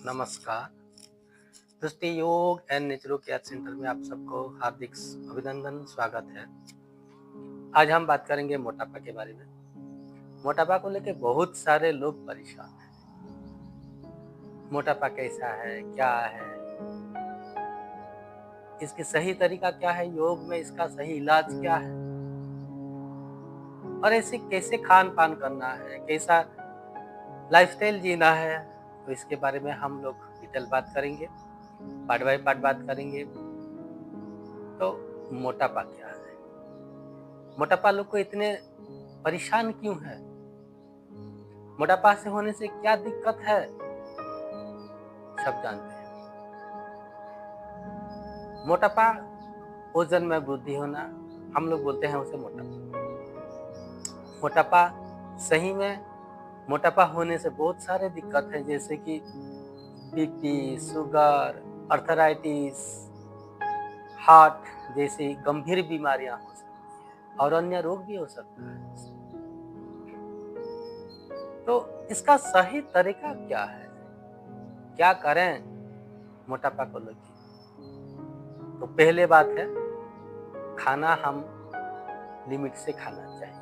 नमस्कार। दृष्टि योग एंड नेचुरो केयर सेंटर में आप सबको हार्दिक अभिनंदन, स्वागत है। आज हम बात करेंगे मोटापा के बारे में। मोटापा को लेकर बहुत सारे लोग परेशान हैं। मोटापा कैसा है, क्या है, इसकी सही तरीका क्या है, योग में इसका सही इलाज क्या है और ऐसे कैसे खान पान करना है, कैसा लाइफस्टाइल जीना है, तो इसके बारे में हम लोग डिटेल बात करेंगे, पार्ट बाय पार्ट बात करेंगे। तो मोटापा क्या है, मोटापा लोग को इतने परेशान क्यों है, मोटापा से होने से क्या दिक्कत है, सब जानते हैं। मोटापा वजन में वृद्धि होना, हम लोग बोलते हैं उसे मोटापा। मोटापा सही में मोटापा होने से बहुत सारे दिक्कत है, जैसे कि बीपी, शुगर, अर्थराइटिस, हार्ट जैसी गंभीर बीमारियां हो सकती है और अन्य रोग भी हो सकता है। तो इसका सही तरीका क्या है, क्या करें मोटापा को लेकर? तो पहले बात है, खाना हम लिमिट से खाना चाहिए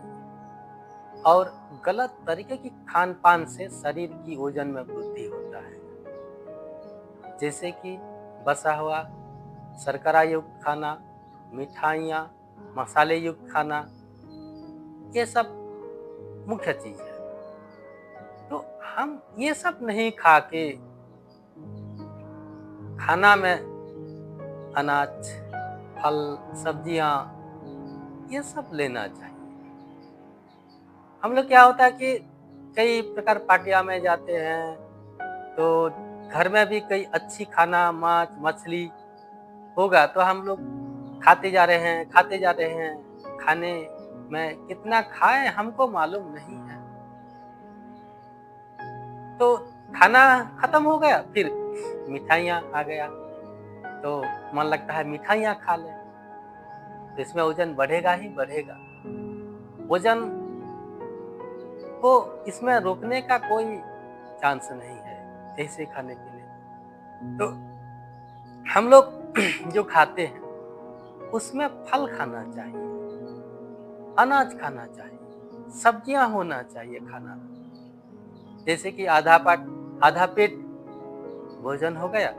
और गलत तरीके की खान पान से शरीर की वजन में वृद्धि होता है, जैसे कि बसा हुआ शर्करा युक्त खाना, मिठाइयाँ, मसाले युक्त खाना, ये सब मुख्य चीज है। तो हम ये सब नहीं खा के खाना में अनाज, फल, सब्जियां ये सब लेना चाहिए। हम लोग क्या होता है कि कई प्रकार पार्टियां में जाते हैं, तो घर में भी कई अच्छी खाना, मांस मछली होगा तो हम लोग खाते जा रहे हैं, खाते जा रहे हैं। खाने में कितना खाएं हमको मालूम नहीं है। तो खाना खत्म हो गया, फिर मिठाइयाँ आ गया, तो मन लगता है मिठाइयाँ खा लें, तो इसमें वजन बढ़ेगा ही बढ़ेगा। वजन को इसमें रोकने का कोई चांस नहीं है ऐसे खाने के लिए। तो हम लोग जो खाते हैं उसमें फल खाना चाहिए, अनाज खाना चाहिए, सब्जियां होना चाहिए खाना में। जैसे कि आधा पेट भोजन हो गया,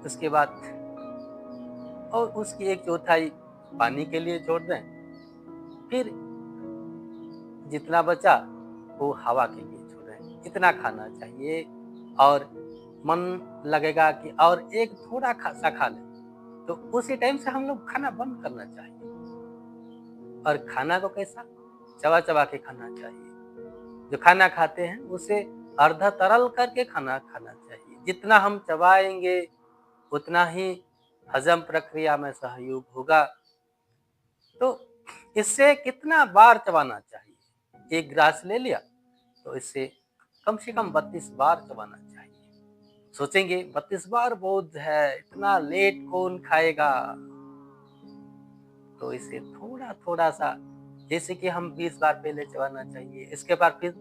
उसके बाद और उसकी एक चौथाई पानी के लिए छोड़ दें, फिर जितना बचा वो हवा के लिए छोड़ें। इतना खाना चाहिए और मन लगेगा कि और एक थोड़ा सा खा लें, तो उसी टाइम से हम लोग खाना बंद करना चाहिए। और खाना को कैसा चबा चबा के खाना चाहिए। जो खाना खाते हैं उसे अर्धा तरल करके खाना खाना चाहिए। जितना हम चबाएंगे उतना ही हजम प्रक्रिया में सहयोग होगा। तो इससे कितना बार चबाना चाहिए, एक ग्रास ले लिया तो इससे कम से कम 32 बार चबाना चाहिए। सोचेंगे 32 बार बहुत है, इतना लेट कौन खाएगा, तो इसे थोड़ा थोड़ा सा, जैसे कि हम 20 बार पहले चबाना चाहिए, इसके बाद फिर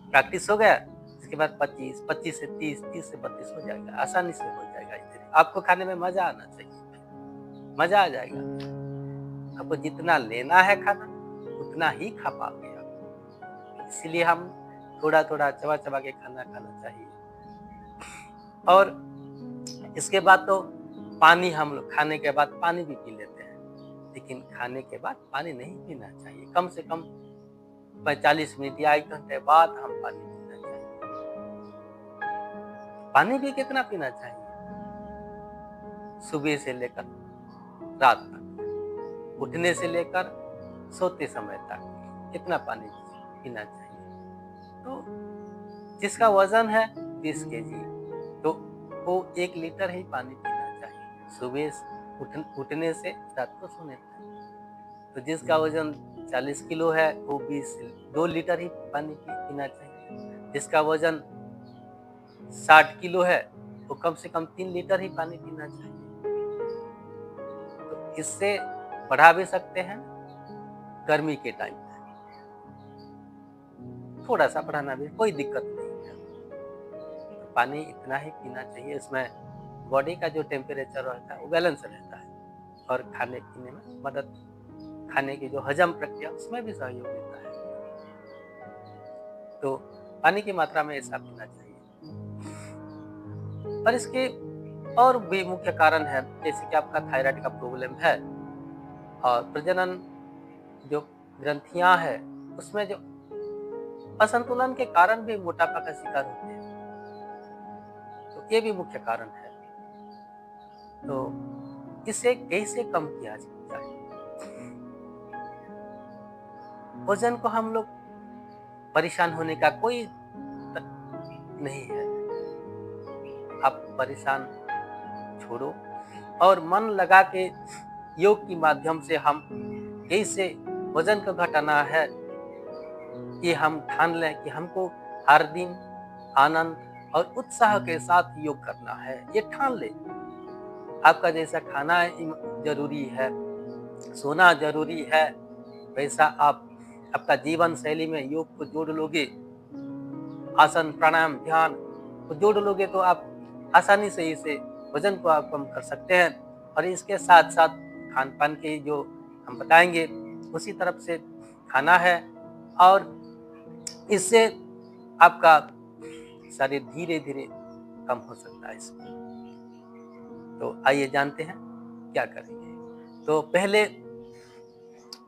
प्रैक्टिस हो गया, इसके बाद 25, 25 से 30, 30 से 32 हो जाएगा, आसानी से हो जाएगा। इधर आपको खाने में मजा आना चाहिए, मजा आ जाएगा। आपको जितना लेना है खाना उतना ही खा पाओगे आप। इसीलिए हम थोड़ा थोड़ा चबा चबा के खाना खाना चाहिए। और इसके बाद तो पानी, हम लोग खाने के बाद पानी भी पी लेते हैं, लेकिन खाने के बाद पानी नहीं पीना चाहिए। कम से कम 45 मिनट या 1 घंटे बाद हम पानी पीना चाहिए। पानी भी कितना पीना चाहिए, सुबह से लेकर रात तक, उठने से लेकर सोते समय तक कितना पानी पीना चाहिए। तो जिसका वजन है 30 केजी, तो वो 1 लीटर ही पानी पीना चाहिए, सुबह उठने से रात को सोने तक। तो जिसका वजन 40 किलो है वो 2 लीटर ही पानी पीना चाहिए। जिसका वजन 60 किलो है वो कम से कम 3 लीटर ही पानी पीना चाहिए। तो इससे बढ़ा भी सकते हैं गर्मी के टाइम पे, थोड़ा सा बढ़ाना भी कोई दिक्कत नहीं है। पानी इतना ही पीना चाहिए, इसमें बॉडी का जो टेम्परेचर रहता है वो बैलेंस रहता है और खाने पीने में मदद, खाने की जो हजम प्रक्रिया उसमें भी सहयोग देता है। तो पानी की मात्रा में ऐसा पीना चाहिए। और इसके और भी मुख्य कारण है, जैसे कि आपका थायराइड का प्रॉब्लम है और प्रजनन जो ग्रंथियां है उसमें जो असंतुलन के कारण भी मोटापा का शिकार होते हैं, तो ये भी मुख्य कारण है। तो इसे कैसे कम किया जाए? वजन को हम लोग परेशान होने का कोई नहीं है, आप परेशान छोड़ो और मन लगा के योग के माध्यम से हम कैसे वजन को घटाना है ये हम ठान लें कि हमको हर दिन आनंद और उत्साह के साथ योग करना है, ये ठान ले। आपका जैसा खाना जरूरी है, सोना जरूरी है, वैसा आप आपका जीवन शैली में योग को जोड़ लोगे, आसन प्राणायाम ध्यान को जोड़ लोगे तो आप आसानी से इसे वजन को आप कम कर सकते हैं। और इसके साथ साथ खान पान के जो हम बताएंगे उसी तरफ से खाना है और इससे आपका शरीर धीरे धीरे कम हो सकता है इसमें। तो आइए जानते हैं क्या करेंगे। तो पहले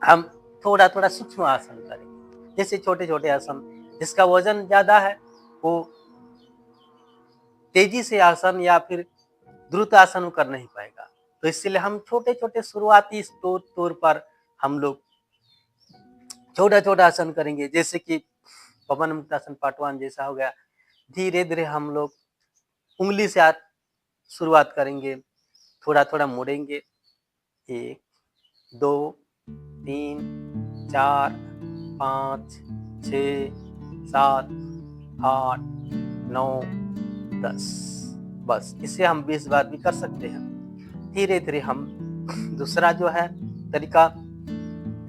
हम थोड़ा थोड़ा सूक्ष्म आसन करेंगे, जैसे छोटे छोटे आसन। जिसका वजन ज्यादा है वो तेजी से आसन या फिर द्रुत आसन कर नहीं पाएगा, तो इसलिए हम छोटे छोटे शुरुआती तौर पर हम लोग छोटा छोटा आसन करेंगे, जैसे कि पवन मुक्तासन पार्ट 1 जैसा हो गया। धीरे धीरे हम लोग उंगली से शुरुआत करेंगे, थोड़ा थोड़ा मुड़ेंगे, 1 2 3 4 5 6 7 8 9 10। बस इसे हम 20 बार भी कर सकते हैं। धीरे धीरे हम दूसरा जो है तरीका,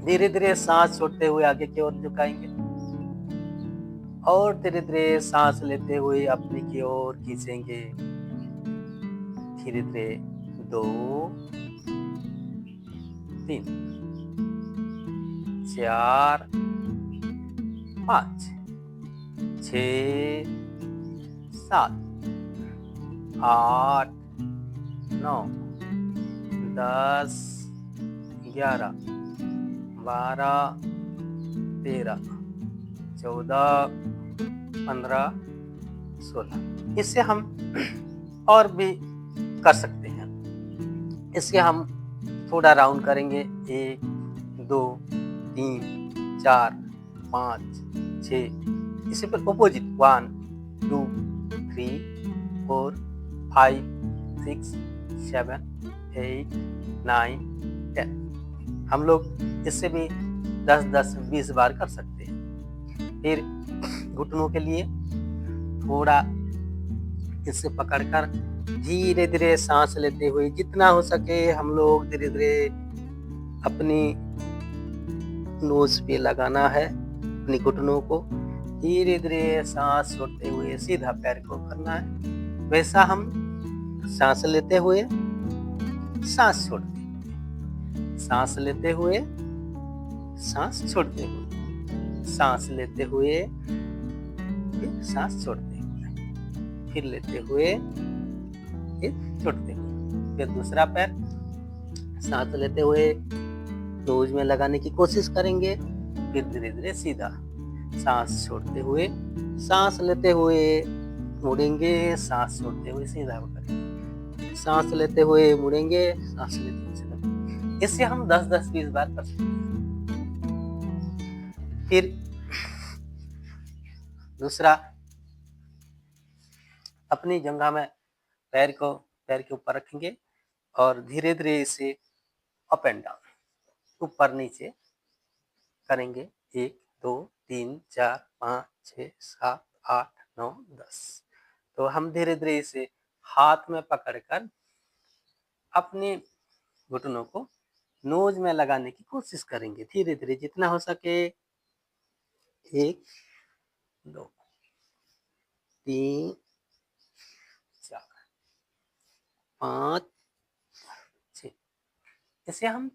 धीरे धीरे सांस छोड़ते हुए आगे की ओर झुकाएंगे और धीरे धीरे सांस लेते हुए अपने की ओर खींचेंगे। धीरे धीरे 2 3 4 5 6 7 8 9 10 11 12 13 14 15 16। इससे हम और भी कर सकते हैं। इसके हम थोड़ा राउंड करेंगे, 1 2 3 4 5 6। इसे पर ऑपोजिट 1 2 3 4 5 6 7 8 9 10। हम लोग इससे भी 10-10-20 बार कर सकते हैं। फिर घुटनों के लिए थोड़ा इसे पकड़कर धीरे धीरे सांस लेते हुए, जितना हो सके हम लोग धीरे धीरे अपनी नोज पे लगाना है, अपनी घुटनों को धीरे धीरे सांस छोड़ते हुए सीधा पैर को करना है। वैसा हम सांस लेते हुए सांस छोड़ते हुए, सांस लेते हुए सांस छोड़ते हुए, सांस लेते हुए फिर सांस छोड़ते हुए, फिर लेते हुए फिर छोड़ते हुए। फिर दूसरा पैर सांस लेते हुए नोज में लगाने की कोशिश करेंगे, फिर धीरे धीरे सीधा सांस छोड़ते हुए, सांस लेते हुए मुड़ेंगे, सांस छोड़ते हुए सीधा करेंगे, सांस लेते हुए मुड़ेंगे, सांस लेते हुए सीधा। इससे हम 10-10-20 बार कर सकते हैं। फिर दूसरा, अपनी जंघा में पैर के ऊपर रखेंगे और धीरे धीरे इसे अप एंड डाउन, ऊपर नीचे करेंगे। 1 2 3 4 5 6 7 8 9 10। तो हम धीरे धीरे इसे हाथ में पकड़कर अपने घुटनों को नोज में लगाने की कोशिश करेंगे, धीरे धीरे जितना हो सके। 1 2 3 5 6। इसे हम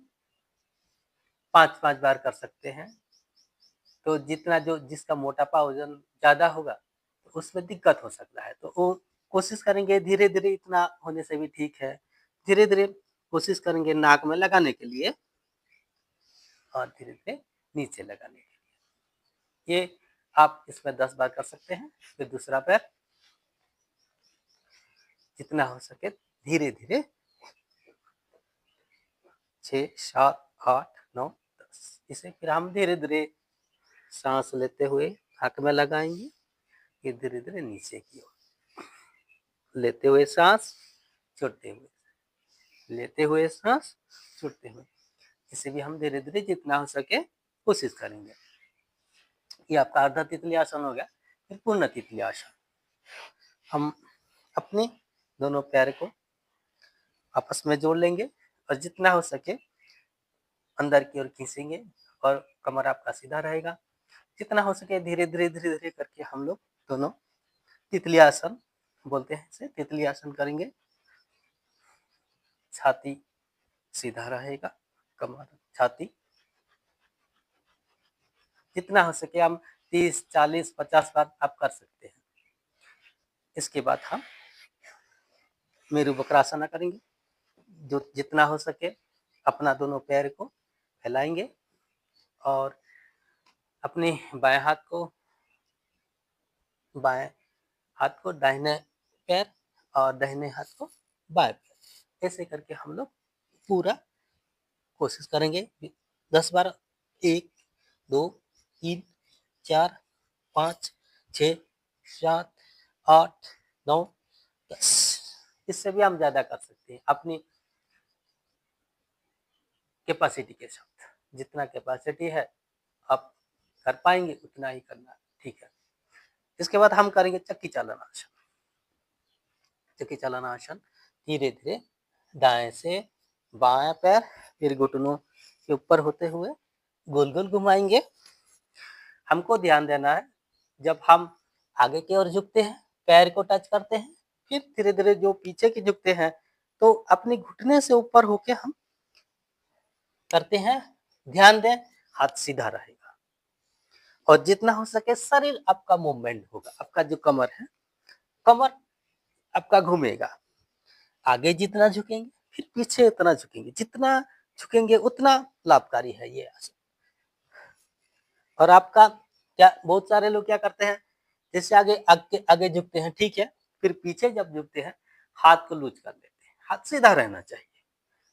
5-5 बार कर सकते हैं। तो जितना जो जिसका मोटापा वजन ज़्यादा होगा तो उसमें दिक्कत हो सकता है, तो वो कोशिश करेंगे धीरे-धीरे, इतना होने से भी ठीक है। धीरे-धीरे कोशिश करेंगे नाक में लगाने के लिए और धीरे-धीरे नीचे लगाने के लिए। ये आप इसमें 10 बार कर सकते हैं। फिर दूसरा पैर जितना हो सके धीरे-धीरे 6, 7, 8, 9, 10। इसे फिर हम धीरे-धीरे सांस लेते हुए नाक में लगाएंगे, फिर धीरे-धीरे नीचे की ओर लेते हुए सांस, छोड़ते हुए, लेते हुए सांस, छोड़ते हुए। इसे भी हम धीरे-धीरे जितना हो सके कोशिश करेंगे। ये आपका अर्ध तितली आसन हो गया। फिर पूर्ण तितली आसन। हम अपने दोनों पैर को आपस में जोड़ लेंगे और जितना हो सके अंदर की ओर खींचेंगे और कमर आपका सीधा रहेगा। जितना हो सके धीरे-धीरे, धीरे-धीरे करके हम लोग दोनों तितली आसन बोलते हैं इसे, तितली आसन करेंगे। छाती सीधा रहेगा, कमर, छाती। जितना हो सके हम 30, 40, 50 बार आप कर सकते हैं। इसके बाद हम मेरु वक्रासन करेंगे। जो जितना हो सके अपना दोनों पैर को फैलाएंगे और अपने बाएं हाथ को दाहिने पैर और दाहिने हाथ को बाएं पैर, ऐसे करके हम लोग पूरा कोशिश करेंगे 10 बार। 1, 2, 3, 4, 5, 6, 7, 8, 9, 10। इससे भी हम ज्यादा कर सकते हैं अपनी कैपेसिटी के साथ। जितना कैपेसिटी है आप कर पाएंगे उतना ही करना, ठीक है। इसके बाद हम करेंगे चक्की चालन आसन। चक्की चालन आसन धीरे धीरे दाएं से बाएं पैर, फिर घुटनों के ऊपर होते हुए गोल गोल घुमाएंगे। हमको ध्यान देना है जब हम आगे की ओर झुकते हैं, पैर को टच करते हैं, फिर धीरे धीरे जो पीछे की झुकते हैं तो अपने घुटने से ऊपर होके हम करते हैं। ध्यान दें, हाथ सीधा रहेगा और जितना हो सके शरीर आपका मूवमेंट होगा। आपका जो कमर है, कमर आपका घूमेगा। आगे जितना झुकेंगे फिर पीछे उतना झुकेंगे, जितना झुकेंगे उतना लाभकारी है ये आसन। और आपका क्या, बहुत सारे लोग क्या करते हैं, जैसे आगे आगे आगे झुकते हैं, ठीक है, फिर पीछे जब झुकते हैं हाथ को लूज कर लेते हैं। हाथ सीधा रहना चाहिए,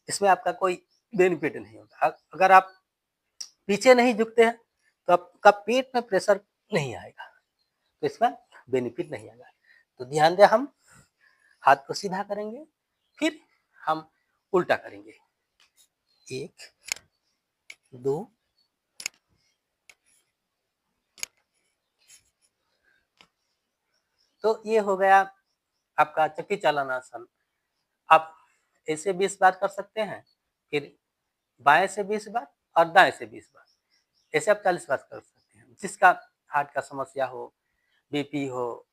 इसमें आपका कोई बेनिफिट नहीं होगा। अगर आप पीछे नहीं झुकते हैं तो आपका पेट में प्रेशर नहीं आएगा, तो इसमें बेनिफिट नहीं आएगा। तो ध्यान दें, हम हाथ को सीधा करेंगे, फिर हम उल्टा करेंगे। 1, 2, तो ये हो गया आपका चक्की चालन आसन। आप ऐसे 20 बार कर सकते हैं, फिर बाएं से 20 बार और दाएं से 20 बार, ऐसे आप 40 बार कर सकते हैं। जिसका हार्ट का समस्या हो, बीपी हो,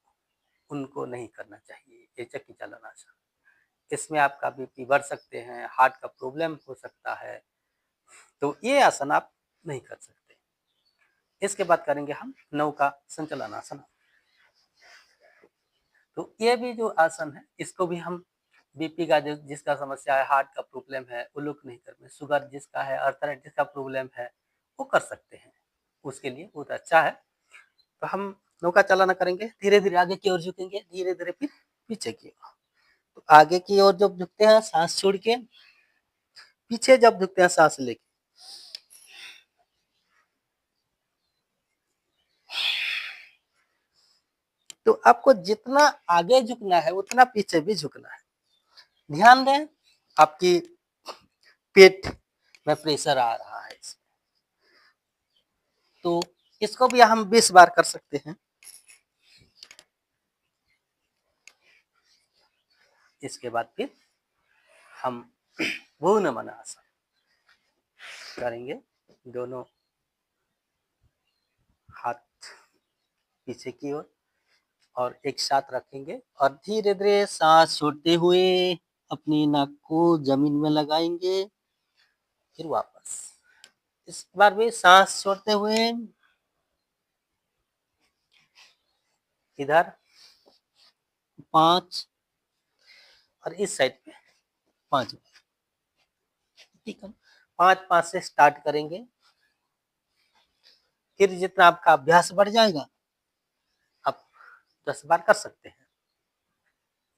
उनको नहीं करना चाहिए ये चक्की चालन आसन। इसमें आपका बीपी बढ़ सकते हैं, हार्ट का प्रॉब्लम हो सकता है, तो ये आसन आप नहीं कर सकते। इसके बाद करेंगे हम नौका संचलन आसन। तो ये भी जो आसन है इसको भी हम बीपी का जो जिसका समस्या है, हार्ट का प्रॉब्लम है, वो लोग नहीं कर, शुगर जिसका है, अर्थराइटिस का प्रॉब्लम है, वो कर सकते हैं। उसके लिए बहुत अच्छा है। तो हम नौका चालना करेंगे, धीरे धीरे आगे की ओर झुकेंगे, धीरे धीरे फिर पीछे की ओर। तो आगे की ओर जब झुकते हैं सांस छोड़ के, पीछे जब झुकते हैं सांस लेके, तो आपको जितना आगे झुकना है उतना पीछे भी झुकना है। ध्यान दें, आपकी पेट में प्रेशर आ रहा है, तो इसको भी हम 20 बार कर सकते हैं। इसके बाद फिर हम भुवन आसन करेंगे। दोनों हाथ पीछे की ओर और एक साथ रखेंगे और धीरे धीरे सांस छोड़ते हुए अपनी नाक को जमीन में लगाएंगे, फिर वापस। इस बार भी सांस छोड़ते हुए इधर 5 और इस साइड पे 5 बार। ठीक है, 5-5 से स्टार्ट करेंगे। फिर जितना आपका अभ्यास बढ़ जाएगा, आप 10 बार कर सकते हैं,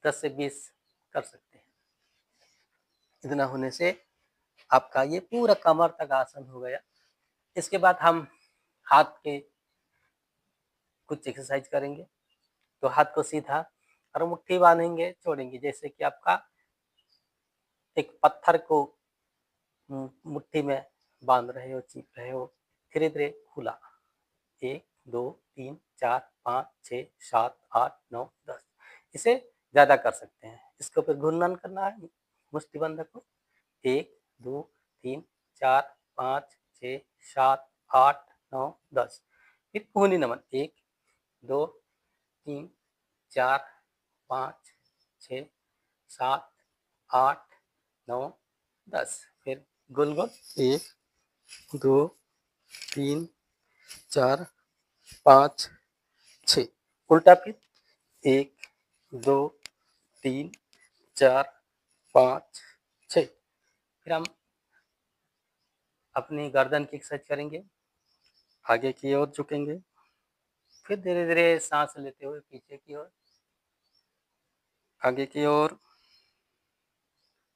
10 से 20 कर सकते हैं। इतना होने से आपका ये पूरा कमर तक आसन हो गया। इसके बाद हम हाथ के कुछ एक्सरसाइज करेंगे। तो हाथ को सीधा और मुट्ठी बांधेंगे, छोड़ेंगे, जैसे कि आपका एक पत्थर को मुट्ठी में बांध रहे हो, चीप रहे हो। धीरे धीरे खुला, 1 2 3 4 5 6 7 8 9 10। इसे ज्यादा कर सकते हैं। इसके ऊपर घूर्णन करना है मुष्टि बंधक को। 1 2 3 4 5 6 7 8 9 10। फिर कोहनी नमन, 1 2 3 4 5 6 7 8 9 10। फिर गोल गोल, 1 2 3 4 5 6। उल्टा फिर 1 2 3 4 5 6। फिर हम अपनी गर्दन की एक्सरसाइज करेंगे, आगे की ओर झुकेंगे। फिर धीरे धीरे सांस लेते हुए पीछे की ओर, आगे की ओर,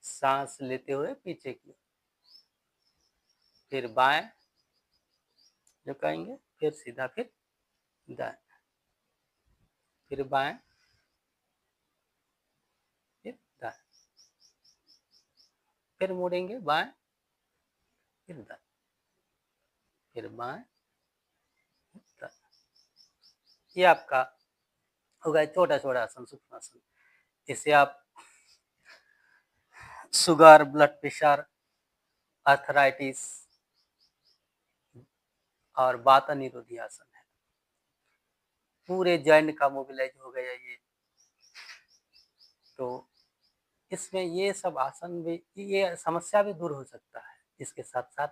सांस लेते हुए पीछे की ओर। फिर बाएं झुकाएंगे, फिर सीधा, फिर दाएं, फिर बाएं, फिर दाएं, फिर मुड़ेंगे बाएं, फिर दाएं, फिर बाएं, दाएं। ये आपका हो गया छोटा छोटा आसन, सूक्ष्म आसन। इससे आप शुगर, ब्लड प्रेशर, आर्थराइटिस और वात निरोधी आसन है। पूरे जॉइंट का मोबिलाइज हो गया ये। तो इसमें ये सब आसन भी, ये समस्या भी दूर हो सकता है। इसके साथ साथ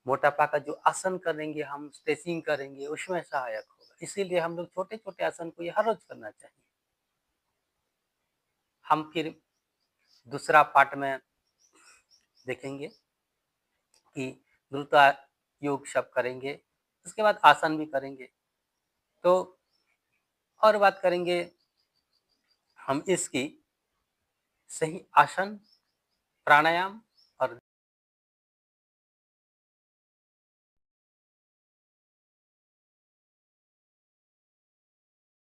मोटापा का जो आसन करेंगे हम, स्ट्रेचिंग करेंगे, उसमें सहायक होगा। इसीलिए हम लोग छोटे छोटे आसन को ये हर रोज करना चाहिए। हम फिर दूसरा पार्ट में देखेंगे कि द्रुता योग सब करेंगे, उसके बाद आसन भी करेंगे। तो और बात करेंगे हम इसकी, सही आसन, प्राणायाम और